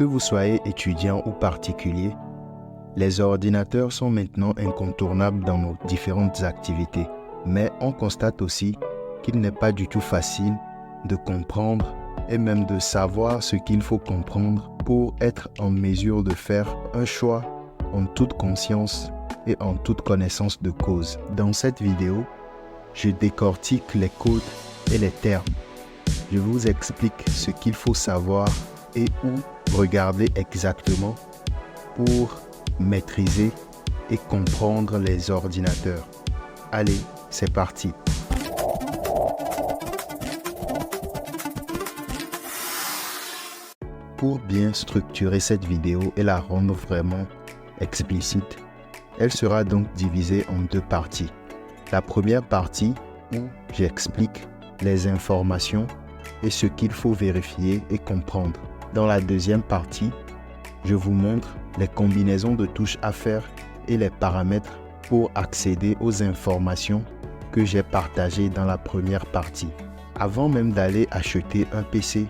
Que vous soyez étudiant ou particulier, les ordinateurs sont maintenant incontournables dans nos différentes activités. Mais on constate aussi qu'il n'est pas du tout facile de comprendre et même de savoir ce qu'il faut comprendre pour être en mesure de faire un choix en toute conscience et en toute connaissance de cause. Dans cette vidéo, je décortique les codes et les termes. Je vous explique ce qu'il faut savoir et où regarder exactement pour maîtriser et comprendre les ordinateurs. Allez, c'est parti! Pour bien structurer cette vidéo et la rendre vraiment explicite, elle sera donc divisée en deux parties. La première partie où j'explique les informations et ce qu'il faut vérifier et comprendre. Dans la deuxième partie, je vous montre les combinaisons de touches à faire et les paramètres pour accéder aux informations que j'ai partagées dans la première partie. Avant même d'aller acheter un PC,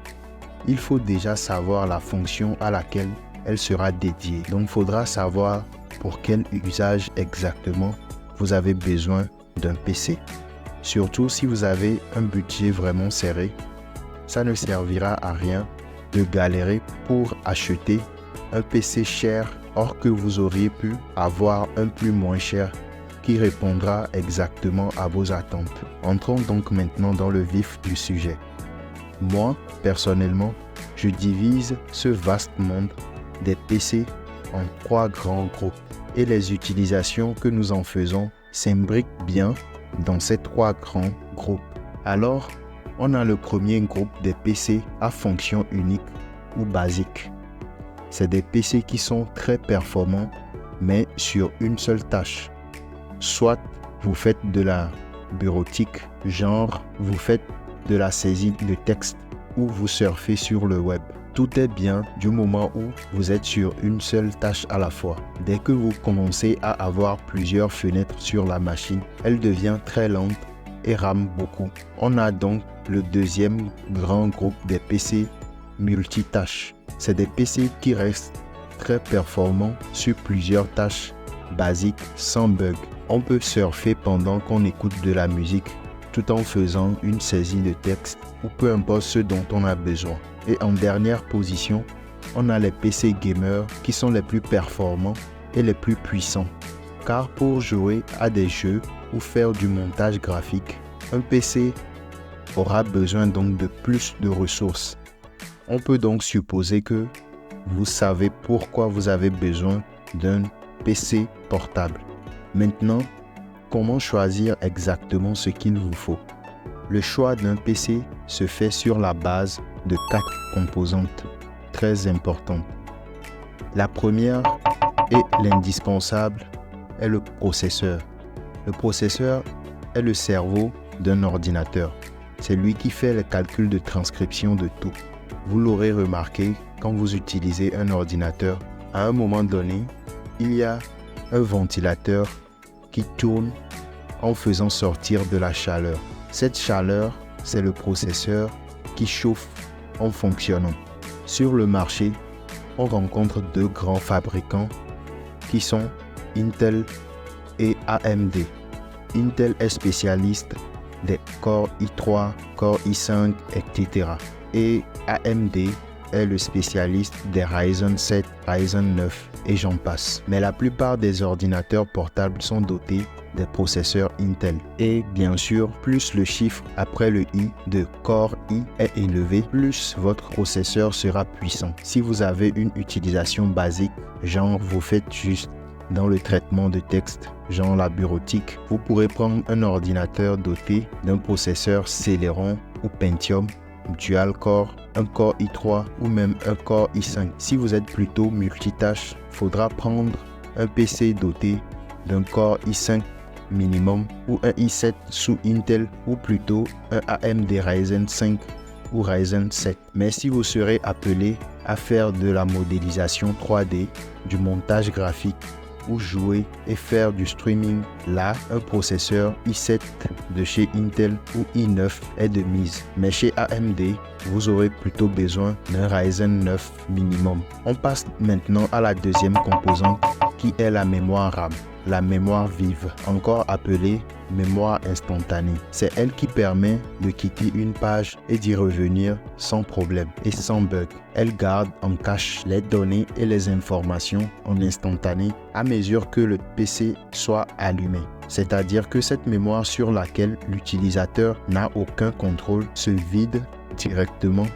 il faut déjà savoir la fonction à laquelle elle sera dédiée. Donc, il faudra savoir pour quel usage exactement vous avez besoin d'un PC. Surtout si vous avez un budget vraiment serré, ça ne servira à rien de galérer pour acheter un PC cher, or que vous auriez pu avoir un plus moins cher qui répondra exactement à vos attentes. Entrons donc maintenant dans le vif du sujet. Moi, personnellement, je divise ce vaste monde des PC en trois grands groupes et les utilisations que nous en faisons s'imbriquent bien dans ces trois grands groupes. Alors, on a le premier groupe des PC à fonction unique ou basique. C'est des PC qui sont très performants, mais sur une seule tâche. Soit vous faites de la bureautique, genre vous faites de la saisie de texte ou vous surfez sur le web. Tout est bien du moment où vous êtes sur une seule tâche à la fois. Dès que vous commencez à avoir plusieurs fenêtres sur la machine, elle devient très lente et rame beaucoup. On a donc le deuxième grand groupe des PC multitâches. C'est des PC qui restent très performants sur plusieurs tâches basiques sans bug. On peut surfer pendant qu'on écoute de la musique tout en faisant une saisie de texte ou peu importe ce dont on a besoin. Et en dernière position, on a les PC gamers qui sont les plus performants et les plus puissants. Car pour jouer à des jeux ou faire du montage graphique, un PC aura besoin donc de plus de ressources. On peut donc supposer que vous savez pourquoi vous avez besoin d'un PC portable. Maintenant, comment choisir exactement ce qu'il vous faut? Le choix d'un PC se fait sur la base de 4 composantes très importantes. La première et l'indispensable est le processeur. Le processeur est le cerveau d'un ordinateur. C'est lui qui fait le calcul de transcription de tout. Vous l'aurez remarqué quand vous utilisez un ordinateur. À un moment donné, il y a un ventilateur qui tourne en faisant sortir de la chaleur. Cette chaleur, c'est le processeur qui chauffe en fonctionnant. Sur le marché, on rencontre deux grands fabricants qui sont Intel et AMD. Intel est spécialiste des Core i3, Core i5, etc. Et AMD est le spécialiste des Ryzen 7, Ryzen 9 et j'en passe. Mais la plupart des ordinateurs portables sont dotés des processeurs Intel. Et bien sûr, plus le chiffre après le i de Core i est élevé, plus votre processeur sera puissant. Si vous avez une utilisation basique, genre vous faites juste dans le traitement de texte, genre la bureautique, vous pourrez prendre un ordinateur doté d'un processeur Celeron ou Pentium, Dual Core, un Core i3 ou même un Core i5. Si vous êtes plutôt multitâche, il faudra prendre un PC doté d'un Core i5 minimum ou un i7 sous Intel ou plutôt un AMD Ryzen 5 ou Ryzen 7. Mais si vous serez appelé à faire de la modélisation 3D, du montage graphique ou jouer et faire du streaming, là, un processeur i7 de chez Intel ou i9 est de mise. Mais chez AMD, vous aurez plutôt besoin d'un Ryzen 9 minimum. On passe maintenant à la deuxième composante qui est la mémoire RAM. La mémoire vive, encore appelée mémoire instantanée. C'est elle qui permet de quitter une page et d'y revenir sans problème et sans bug. Elle garde en cache les données et les informations en instantané à mesure que le PC soit allumé. C'est-à-dire que cette mémoire sur laquelle l'utilisateur n'a aucun contrôle se vide directement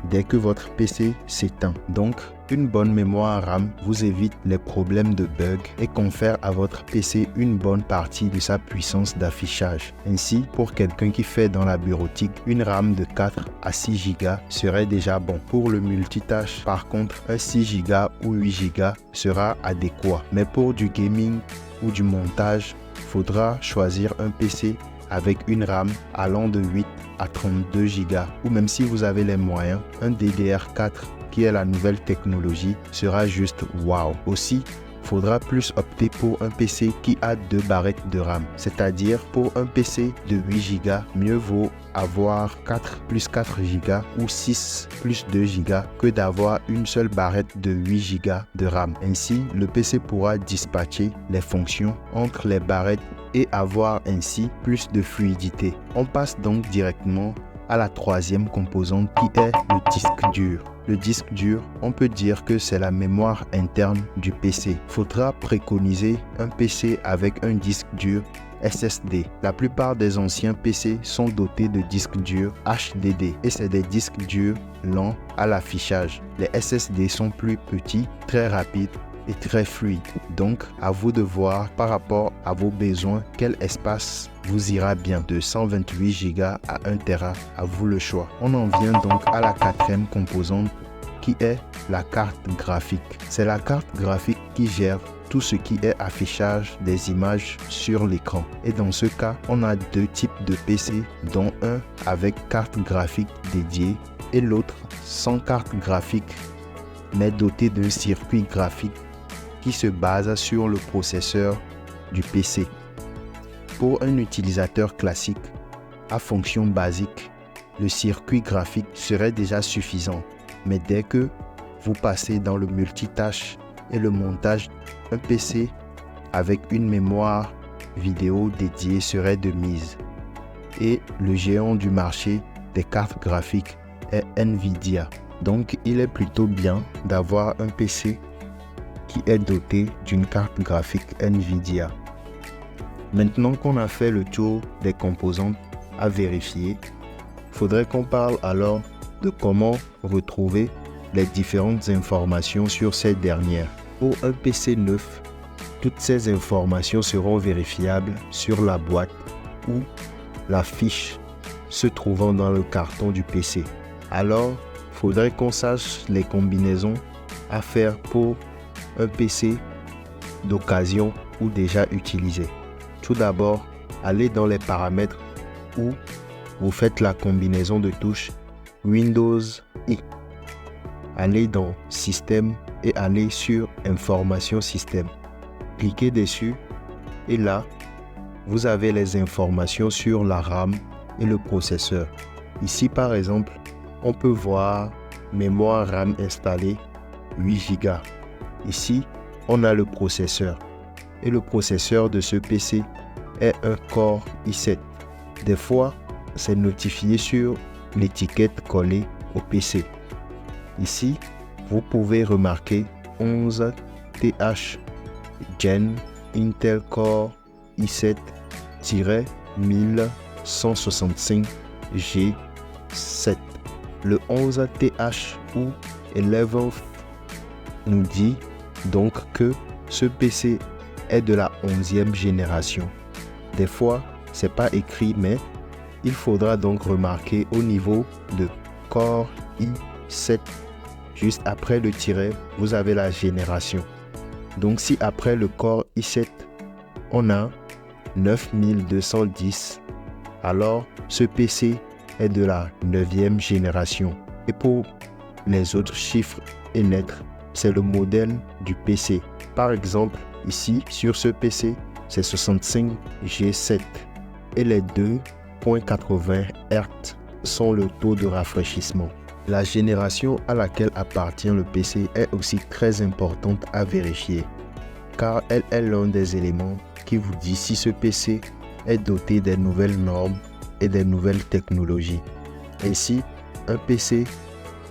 dès que votre PC s'éteint. Donc, une bonne mémoire RAM vous évite les problèmes de bugs et confère à votre PC une bonne partie de sa puissance d'affichage. Ainsi, pour quelqu'un qui fait dans la bureautique, une RAM de 4 à 6 Go serait déjà bon. Pour le multitâche, par contre, un 6 Go ou 8 Go sera adéquat. Mais pour du gaming ou du montage, il faudra choisir un PC avec une RAM allant de 8 à 32 Go ou même si vous avez les moyens, un DDR4 qui est la nouvelle technologie sera juste wow. Aussi, il faudra plus opter pour un PC qui a 2 barrettes de RAM. C'est-à-dire pour un PC de 8 Go, mieux vaut avoir 4 plus 4 Go ou 6 plus 2 Go que d'avoir une seule barrette de 8 Go de RAM. Ainsi, le PC pourra dispatcher les fonctions entre les barrettes et avoir ainsi plus de fluidité. On passe donc directement à la troisième composante qui est le disque dur. Le disque dur, on peut dire que c'est la mémoire interne du PC. Il faudra préconiser un PC avec un disque dur SSD. La plupart des anciens PC sont dotés de disques durs HDD et c'est des disques durs lents à l'affichage. Les SSD sont plus petits, très rapides et très fluide. Donc, à vous de voir par rapport à vos besoins quel espace vous ira bien. De 128 Go à 1 Tera, à vous le choix. On en vient donc à la quatrième composante qui est la carte graphique. C'est la carte graphique qui gère tout ce qui est affichage des images sur l'écran. Et dans ce cas, on a deux types de PC, dont un avec carte graphique dédiée et l'autre sans carte graphique, mais doté d'un circuit graphique qui se base sur le processeur du PC. Pour un utilisateur classique à fonction basique, le circuit graphique serait déjà suffisant. Mais dès que vous passez dans le multitâche et le montage, un PC avec une mémoire vidéo dédiée serait de mise. Et le géant du marché des cartes graphiques est Nvidia. Donc il est plutôt bien d'avoir un PC qui est doté d'une carte graphique Nvidia. Maintenant qu'on a fait le tour des composantes à vérifier, il faudrait qu'on parle alors de comment retrouver les différentes informations sur ces dernières. Pour un PC neuf, toutes ces informations seront vérifiables sur la boîte ou la fiche se trouvant dans le carton du PC. Alors, il faudrait qu'on sache les combinaisons à faire pour un PC d'occasion ou déjà utilisé. Tout d'abord, allez dans les paramètres où vous faites la combinaison de touches Windows I. Allez dans Système et allez sur Information Système. Cliquez dessus et là, vous avez les informations sur la RAM et le processeur. Ici par exemple, on peut voir mémoire RAM installée 8 Go. Ici, on a le processeur. Et le processeur de ce PC est un Core i7. Des fois, c'est notifié sur l'étiquette collée au PC. Ici, vous pouvez remarquer 11 TH Gen Intel Core i7-1165G7. Le 11 TH ou 11 nous dit donc que ce PC est de la 11e génération. Des fois, c'est pas écrit, mais il faudra donc remarquer au niveau de Core i7, juste après le tiret, vous avez la génération. Donc si après le Core i7, on a 9210, alors ce PC est de la 9e génération. Et pour les autres chiffres et lettres, c'est le modèle du PC. Par exemple, ici, sur ce PC, c'est 65G7 et les 2.80 Hz sont le taux de rafraîchissement. La génération à laquelle appartient le PC est aussi très importante à vérifier, car elle est l'un des éléments qui vous dit si ce PC est doté des nouvelles normes et des nouvelles technologies. Ainsi, un PC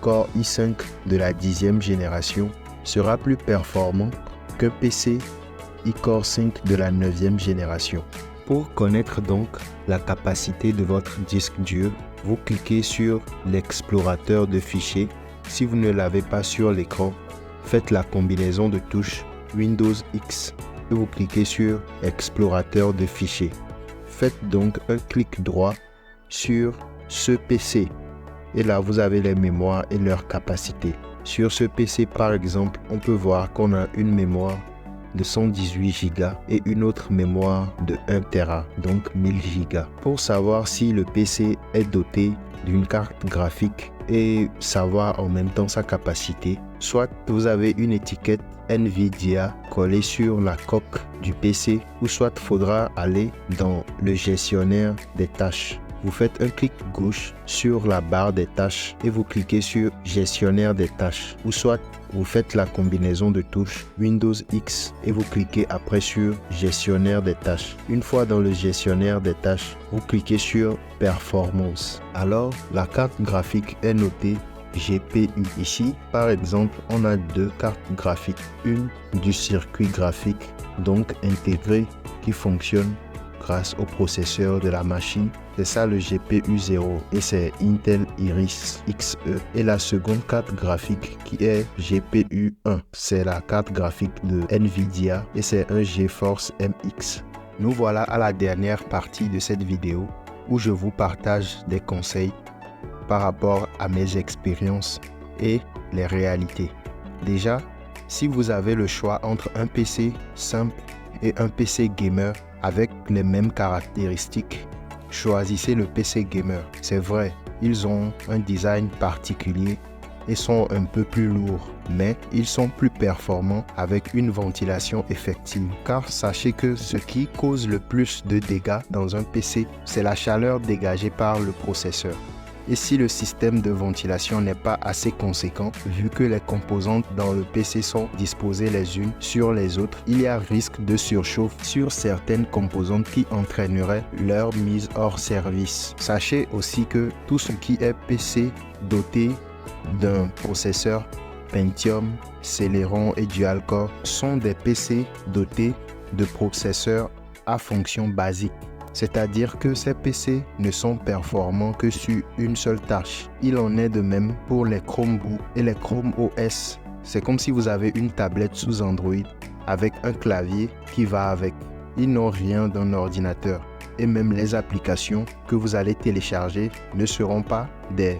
Core i5 de la 10e génération sera plus performant qu'un PC iCore 5 de la 9e génération. Pour connaître donc la capacité de votre disque dur, vous cliquez sur l'explorateur de fichiers. Si vous ne l'avez pas sur l'écran, faites la combinaison de touches Windows X et vous cliquez sur explorateur de fichiers. Faites donc un clic droit sur ce PC et là vous avez les mémoires et leur capacité. Sur ce PC par exemple, on peut voir qu'on a une mémoire de 118 Go et une autre mémoire de 1 Tera, donc 1000 Go. Pour savoir si le PC est doté d'une carte graphique et savoir en même temps sa capacité, soit vous avez une étiquette NVIDIA collée sur la coque du PC, ou soit faudra aller dans le gestionnaire des tâches. Vous faites un clic gauche sur la barre des tâches et vous cliquez sur gestionnaire des tâches, ou soit vous faites la combinaison de touches Windows X et vous cliquez après sur gestionnaire des tâches. Une fois dans le gestionnaire des tâches, vous cliquez sur performance. Alors la carte graphique est notée GPU. Ici par exemple, on a deux cartes graphiques, une du circuit graphique donc intégré qui fonctionne grâce au processeur de la machine. C'est ça le GPU 0 et c'est Intel Iris Xe. Et la seconde carte graphique qui est GPU 1, c'est la carte graphique de Nvidia et c'est un GeForce MX. Nous voilà à la dernière partie de cette vidéo où je vous partage des conseils par rapport à mes expériences et les réalités. Déjà, si vous avez le choix entre un PC simple et un PC gamer avec les mêmes caractéristiques, choisissez le PC gamer. C'est vrai, ils ont un design particulier et sont un peu plus lourds, mais ils sont plus performants avec une ventilation effective. Car sachez que ce qui cause le plus de dégâts dans un PC, c'est la chaleur dégagée par le processeur. Et si le système de ventilation n'est pas assez conséquent, vu que les composantes dans le PC sont disposées les unes sur les autres, il y a risque de surchauffe sur certaines composantes qui entraîneraient leur mise hors service. Sachez aussi que tout ce qui est PC doté d'un processeur Pentium, Celeron et Dual-Core sont des PC dotés de processeurs à fonction basique. C'est-à-dire que ces PC ne sont performants que sur une seule tâche. Il en est de même pour les Chromebooks et les Chrome OS. C'est comme si vous avez une tablette sous Android avec un clavier qui va avec. Ils n'ont rien d'un ordinateur. Et même les applications que vous allez télécharger ne seront pas des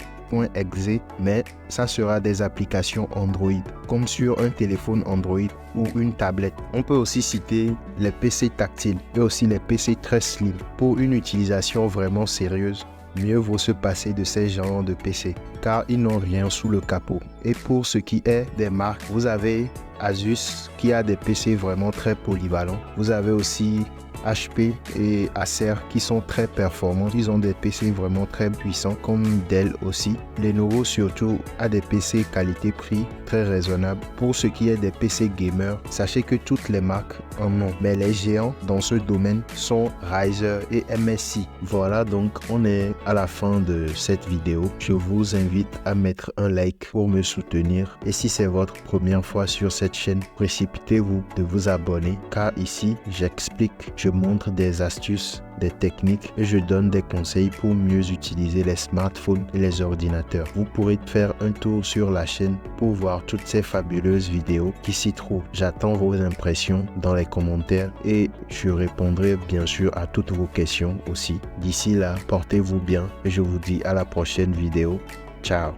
.exe, mais ça sera des applications Android, comme sur un téléphone Android ou une tablette. On peut aussi citer les PC tactiles et aussi les PC très slim. Pour une utilisation vraiment sérieuse, mieux vaut se passer de ces genres de PC, car ils n'ont rien sous le capot. Et pour ce qui est des marques, vous avez Asus qui a des PC vraiment très polyvalents. Vous avez aussi HP et Acer qui sont très performants. Ils ont des PC vraiment très puissants, comme Dell aussi. Lenovo surtout a des PC qualité-prix très raisonnables. Pour ce qui est des PC gamers, sachez que toutes les marques en ont, mais les géants dans ce domaine sont Razer et MSI. Voilà, donc on est à la fin de cette vidéo. Je vous invite à mettre un like pour me soutenir, et si c'est votre première fois sur cette chaîne, précipitez-vous de vous abonner, car ici j'explique, je montre des astuces, des techniques et je donne des conseils pour mieux utiliser les smartphones et les ordinateurs. Vous pourrez faire un tour sur la chaîne pour voir toutes ces fabuleuses vidéos qui s'y trouvent. J'attends vos impressions dans les commentaires et je répondrai bien sûr à toutes vos questions aussi. D'ici là, portez-vous bien et je vous dis à la prochaine vidéo. Ciao.